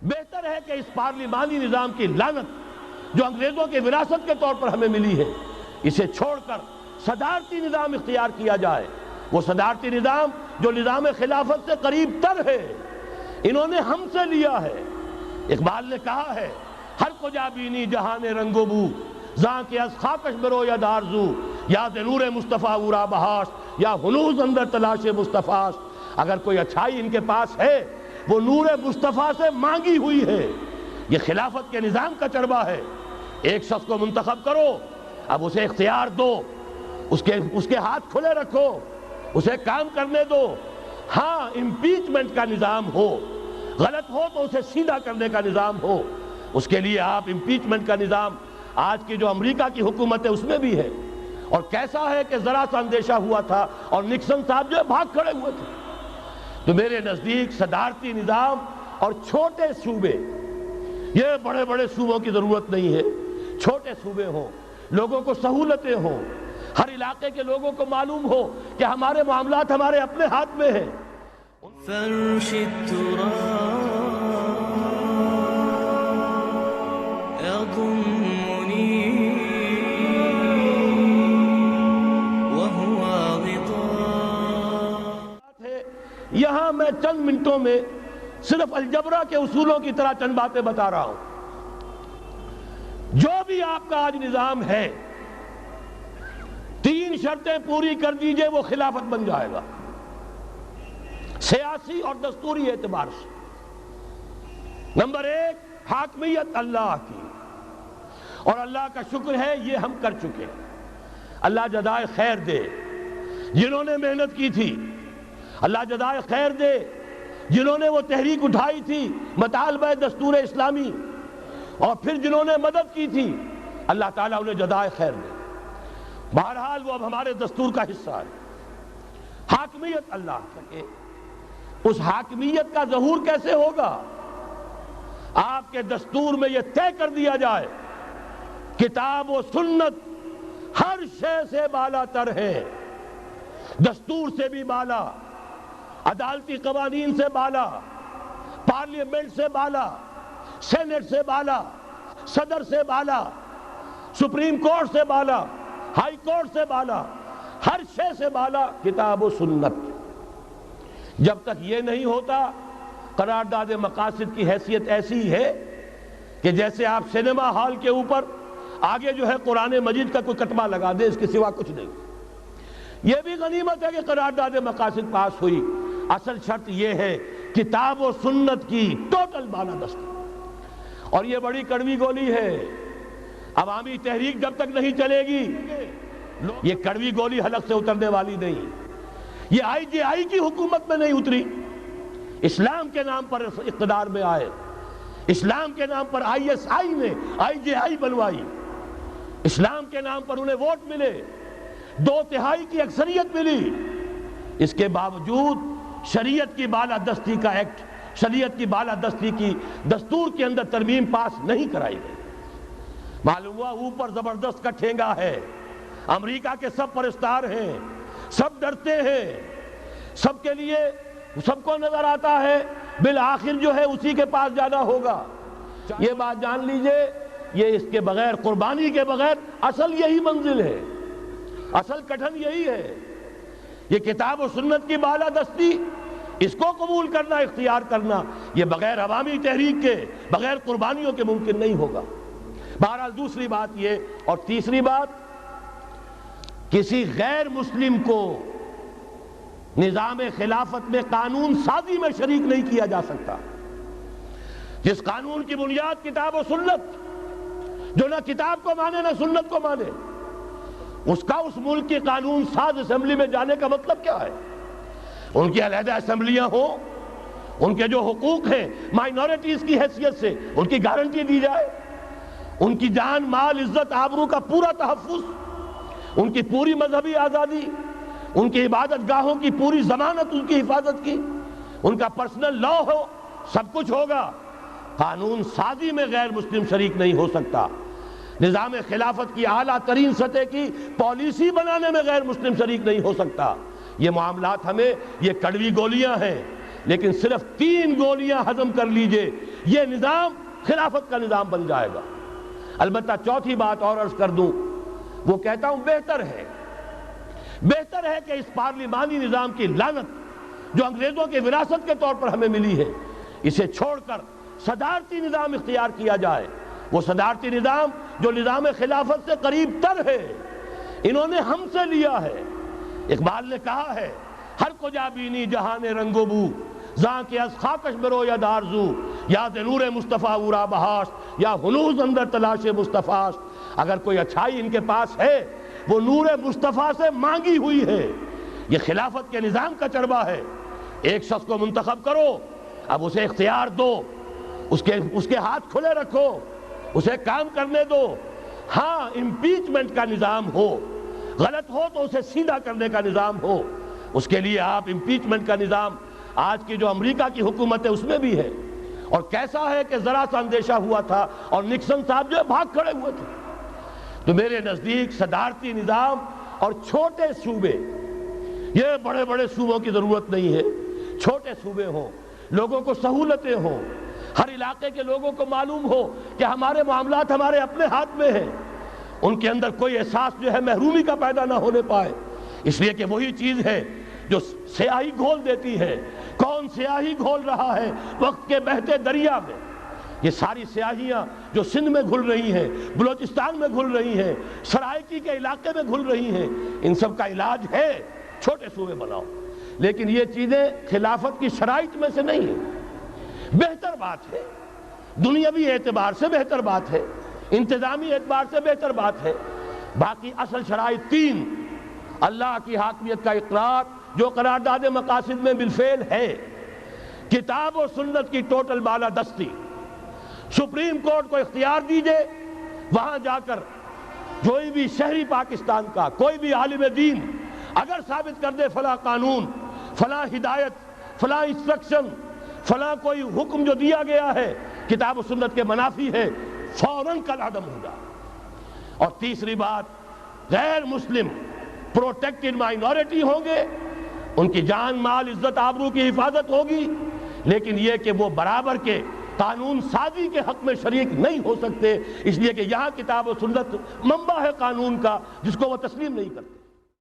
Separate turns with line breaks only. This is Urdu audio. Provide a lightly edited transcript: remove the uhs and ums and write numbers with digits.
بہتر ہے کہ اس پارلیمانی نظام کی لعنت جو انگریزوں کے وراثت کے طور پر ہمیں ملی ہے، اسے چھوڑ کر صدارتی نظام اختیار کیا جائے۔ وہ صدارتی نظام جو نظام خلافت سے قریب تر ہے، انہوں نے ہم سے لیا ہے۔ اقبال نے کہا ہے، ہر کجا بینی جہان رنگ و بو، زاں کے از خاکش برو یا دارزو، یاد نور مصطفیٰ اورا بہاش، یا ہنوز اندر تلاش مصطفیٰ۔ اگر کوئی اچھائی ان کے پاس ہے وہ نور مصطفیٰ سے مانگی ہوئی ہے۔ یہ خلافت کے نظام کا چربہ ہے۔ ایک شخص کو منتخب کرو، اب اسے اختیار دو، اس کے ہاتھ کھلے رکھو، اسے کام کرنے دو۔ ہاں، امپیچمنٹ کا نظام ہو، غلط ہو تو اسے سیدھا کرنے کا نظام ہو۔ اس کے لیے آپ امپیچمنٹ کا نظام آج کی جو امریکہ کی حکومت ہے اس میں بھی ہے، اور کیسا ہے کہ ذرا سا اندیشہ ہوا تھا اور نکسن صاحب جو بھاگ کھڑے ہوئے تھے۔ تو میرے نزدیک صدارتی نظام اور چھوٹے صوبے، یہ بڑے بڑے صوبوں کی ضرورت نہیں ہے، چھوٹے صوبے ہوں، لوگوں کو سہولتیں ہوں، ہر علاقے کے لوگوں کو معلوم ہو کہ ہمارے معاملات ہمارے اپنے ہاتھ میں ہیں۔
فرش التراب يضمني وهو غطاء۔
یہاں میں چند منٹوں میں صرف الجبرا کے اصولوں کی طرح چند باتیں بتا رہا ہوں۔ جو بھی آپ کا آج نظام ہے، 3 شرطیں پوری کر دیجئے وہ خلافت بن جائے گا، سیاسی اور دستوری اعتبار سے۔ نمبر 1، حاکمیت اللہ کی، اور اللہ کا شکر ہے یہ ہم کر چکے۔ اللہ جزائے خیر دے جنہوں نے محنت کی تھی، اللہ جزائے خیر دے جنہوں نے وہ تحریک اٹھائی تھی مطالبہ دستور اسلامی، اور پھر جنہوں نے مدد کی تھی، اللہ تعالیٰ انہیں جزائے خیر دے۔ بہرحال وہ اب ہمارے دستور کا حصہ ہے۔ حاکمیت اللہ کی، اس حاکمیت کا ظہور کیسے ہوگا؟ آپ کے دستور میں یہ طے کر دیا جائے، کتاب و سنت ہر شے سے بالا تر ہے، دستور سے بھی بالا، عدالتی قوانین سے بالا، پارلیمنٹ سے بالا، سینٹ سے بالا، صدر سے بالا، سپریم کورٹ سے بالا، ہائی کورٹ سے بالا، ہر شے سے بالا کتاب و سنت۔ جب تک یہ نہیں ہوتا، قرارداد مقاصد کی حیثیت ایسی ہے کہ جیسے آپ سینما ہال کے اوپر آگے جو ہے قرآن مجید کا کوئی کتبہ لگا دے، اس کے سوا کچھ نہیں۔ یہ بھی غنیمت ہے کہ قرارداد مقاصد پاس ہوئی، اصل شرط یہ ہے کتاب و سنت کی ٹوٹل بالادستی۔ اور یہ بڑی کڑوی گولی ہے، عوامی تحریک جب تک نہیں چلے گی یہ کڑوی گولی حلق سے اترنے والی نہیں۔ یہ آئی جے آئی کی حکومت میں نہیں اتری، اسلام کے نام پر اقتدار میں آئے، اسلام کے نام پر آئی ایس آئی نے آئی جے آئی بنوائی، اسلام کے نام پر انہیں ووٹ ملے، 2/3 کی اکثریت ملی، اس کے باوجود شریعت کی بالادستی کا ایکٹ، شریعت کی بالادستی کی دستور کے اندر ترمیم پاس نہیں کرائی گئی۔ معلوم ہوا اوپر زبردست کا ٹھینگا ہے، امریکہ کے سب پرستار ہیں، سب ڈرتے ہیں، سب کے لیے سب کو نظر آتا ہے بالآخر جو ہے اسی کے پاس جانا ہوگا۔ یہ بات جان لیجئے، یہ اس کے بغیر، قربانی کے بغیر اصل یہی منزل ہے، اصل کٹھن یہی ہے۔ یہ کتاب و سنت کی بالادستی، اس کو قبول کرنا، اختیار کرنا، یہ بغیر عوامی تحریک کے، بغیر قربانیوں کے ممکن نہیں ہوگا۔ بہرحال دوسری بات یہ، اور تیسری بات، کسی غیر مسلم کو نظام خلافت میں قانون سازی میں شریک نہیں کیا جا سکتا۔ جس قانون کی بنیاد کتاب و سنت، جو نہ کتاب کو مانے نہ سنت کو مانے، اس کا اس ملک کی قانون ساز اسمبلی میں جانے کا مطلب کیا ہے؟ ان کی علیحدہ اسمبلیاں ہوں، ان کے جو حقوق ہیں مائنورٹیز کی حیثیت سے ان کی گارنٹی دی جائے، ان کی جان، مال، عزت، آبرو کا پورا تحفظ، ان کی پوری مذہبی آزادی، ان کی عبادت گاہوں کی پوری ضمانت، ان کی حفاظت کی، ان کا پرسنل لا ہو، سب کچھ ہوگا۔ قانون سازی میں غیر مسلم شریک نہیں ہو سکتا، نظام خلافت کی اعلیٰ ترین سطح کی پالیسی بنانے میں غیر مسلم شریک نہیں ہو سکتا۔ یہ معاملات ہمیں، یہ کڑوی گولیاں ہیں، لیکن صرف 3 گولیاں ہضم کر لیجئے، یہ نظام خلافت کا نظام بن جائے گا۔ البتہ چوتھی بات اور عرض کر دوں، وہ کہتا ہوں بہتر ہے کہ اس پارلیمانی نظام کی لعنت جو انگریزوں کے وراثت کے طور پر ہمیں ملی ہے، اسے چھوڑ کر صدارتی نظام اختیار کیا جائے۔ وہ صدارتی نظام جو نظام خلافت سے قریب تر ہے، انہوں نے ہم سے لیا ہے۔ اقبال نے کہا ہے، ہر کجا بینی جہان رنگ و بو، زاں کے از خاکش برو یا دارزو، یاد نور مصطفیٰ اورا بہاش، یا ہنوز اندر تلاش مصطفیٰ۔ اگر کوئی اچھائی ان کے پاس ہے وہ نور مصطفیٰ سے مانگی ہوئی ہے۔ یہ خلافت کے نظام کا چربا ہے۔ ایک شخص کو منتخب کرو، اب اسے اختیار دو، اس کے ہاتھ کھلے رکھو، اسے کام کرنے دو۔ ہاں، امپیچمنٹ کا نظام ہو، غلط ہو تو اسے سیدھا کرنے کا نظام ہو۔ اس کے لیے آپ امپیچمنٹ کا نظام آج کی جو امریکہ کی حکومت ہے اس میں بھی ہے، اور کیسا ہے کہ ذرا سا اندیشہ ہوا تھا اور نکسن صاحب جو بھاگ کھڑے ہوئے تھے۔ تو میرے نزدیک صدارتی نظام اور چھوٹے صوبے، یہ بڑے بڑے صوبوں کی ضرورت نہیں ہے، چھوٹے صوبے ہوں، لوگوں کو سہولتیں ہوں، ہر علاقے کے لوگوں کو معلوم ہو کہ ہمارے معاملات ہمارے اپنے ہاتھ میں ہیں، ان کے اندر کوئی احساس جو ہے محرومی کا پیدا نہ ہونے پائے۔ اس لیے کہ وہی چیز ہے جو سیاہی گھول دیتی ہے۔ کون سیاہی گھول رہا ہے وقت کے بہتے دریا میں؟ یہ ساری سیاہیاں جو سندھ میں گھل رہی ہیں، بلوچستان میں گھل رہی ہیں، سرائکی کے علاقے میں گھل رہی ہیں، ان سب کا علاج ہے چھوٹے صوبے بناؤ۔ لیکن یہ چیزیں خلافت کی شرائط میں سے نہیں ہیں۔ بہتر بات ہے، دنیاوی اعتبار سے بہتر بات ہے، انتظامی اعتبار سے بہتر بات ہے۔ باقی اصل شرائط تین: اللہ کی حاکمیت کا اقرار جو قرارداد مقاصد میں بالفعل ہے، کتاب و سنت کی ٹوٹل بالادستی۔ سپریم کورٹ کو اختیار دیجئے، وہاں جا کر کوئی بھی شہری پاکستان کا کوئی بھی عالم دین اگر ثابت کر دے فلاں قانون، فلاں ہدایت، فلاں انسٹرکشن، فلاں کوئی حکم جو دیا گیا ہے کتاب و سنت کے منافی ہے، فوراً کل عدم ہوگا۔ اور تیسری بات، غیر مسلم پروٹیکٹڈ مائنورٹی ہوں گے، ان کی جان مال عزت آبرو کی حفاظت ہوگی، لیکن یہ کہ وہ برابر کے قانون سازی کے حق میں شریک نہیں ہو سکتے، اس لیے کہ یہاں کتاب و سنت منبع ہے قانون کا جس کو وہ تسلیم نہیں کرتے۔